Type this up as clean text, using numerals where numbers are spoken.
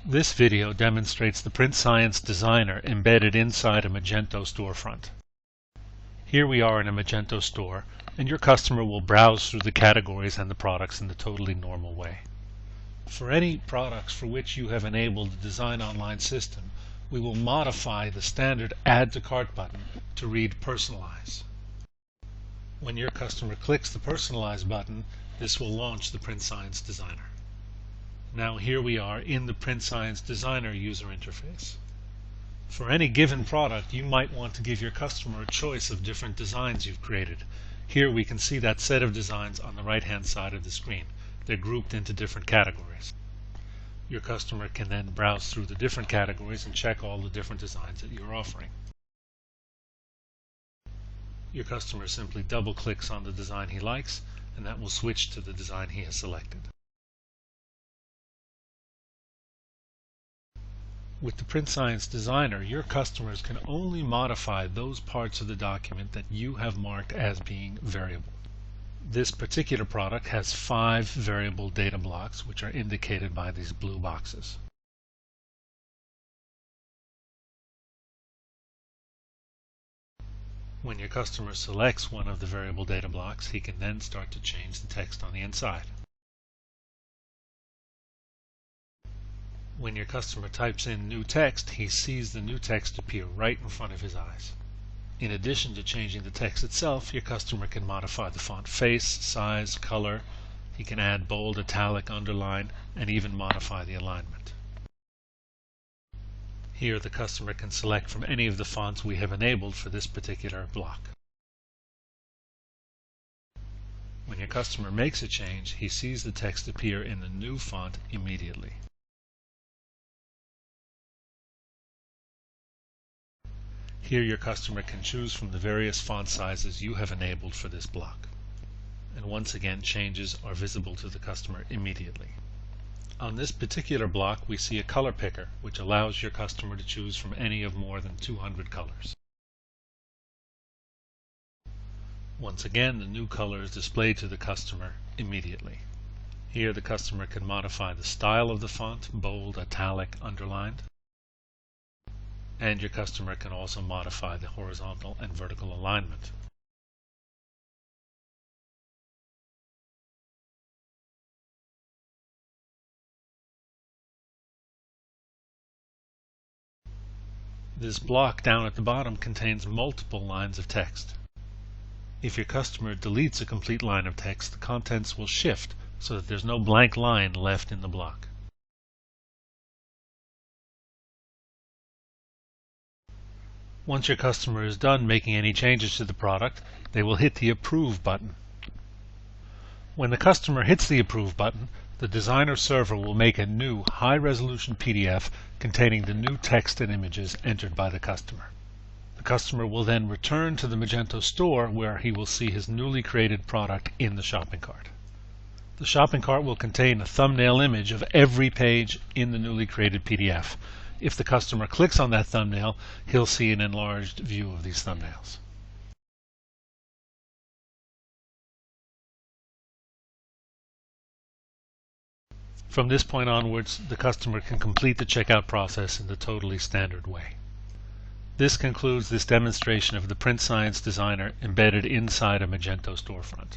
This video demonstrates the Print Science Designer embedded inside a Magento storefront. Here we are in a Magento store, and your customer will browse through the categories and the products in the totally normal way. For any products for which you have enabled the Design Online system, we will modify the standard Add to Cart button to read Personalize. When your customer clicks the Personalize button, this will launch the Print Science Designer. Now here we are in the Print Science Designer user interface. For any given product, you might want to give your customer a choice of different designs you've created. Here we can see that set of designs on the right-hand side of the screen. They're grouped into different categories. Your customer can then browse through the different categories and check all the different designs that you're offering. Your customer simply double-clicks on the design he likes, and that will switch to the design he has selected. With the Print Science Designer, your customers can only modify those parts of the document that you have marked as being variable. This particular product has 5 variable data blocks, which are indicated by these blue boxes. When your customer selects one of the variable data blocks, he can then start to change the text on the inside. When your customer types in new text, he sees the new text appear right in front of his eyes. In addition to changing the text itself, your customer can modify the font face, size, color. He can add bold, italic, underline, and even modify the alignment. Here the customer can select from any of the fonts we have enabled for this particular block. When your customer makes a change, he sees the text appear in the new font immediately. Here your customer can choose from the various font sizes you have enabled for this block. And once again, changes are visible to the customer immediately. On this particular block, we see a color picker, which allows your customer to choose from any of more than 200 colors. Once again, the new color is displayed to the customer immediately. Here the customer can modify the style of the font, bold, italic, underlined. And your customer can also modify the horizontal and vertical alignment. This block down at the bottom contains multiple lines of text. If your customer deletes a complete line of text, the contents will shift so that there's no blank line left in the block. Once your customer is done making any changes to the product, they will hit the Approve button. When the customer hits the Approve button, the Designer server will make a new high-resolution PDF containing the new text and images entered by the customer. The customer will then return to the Magento store where he will see his newly created product in the shopping cart. The shopping cart will contain a thumbnail image of every page in the newly created PDF. If the customer clicks on that thumbnail, he'll see an enlarged view of these thumbnails. From this point onwards, the customer can complete the checkout process in the totally standard way. This concludes this demonstration of the Print Science Designer embedded inside a Magento storefront.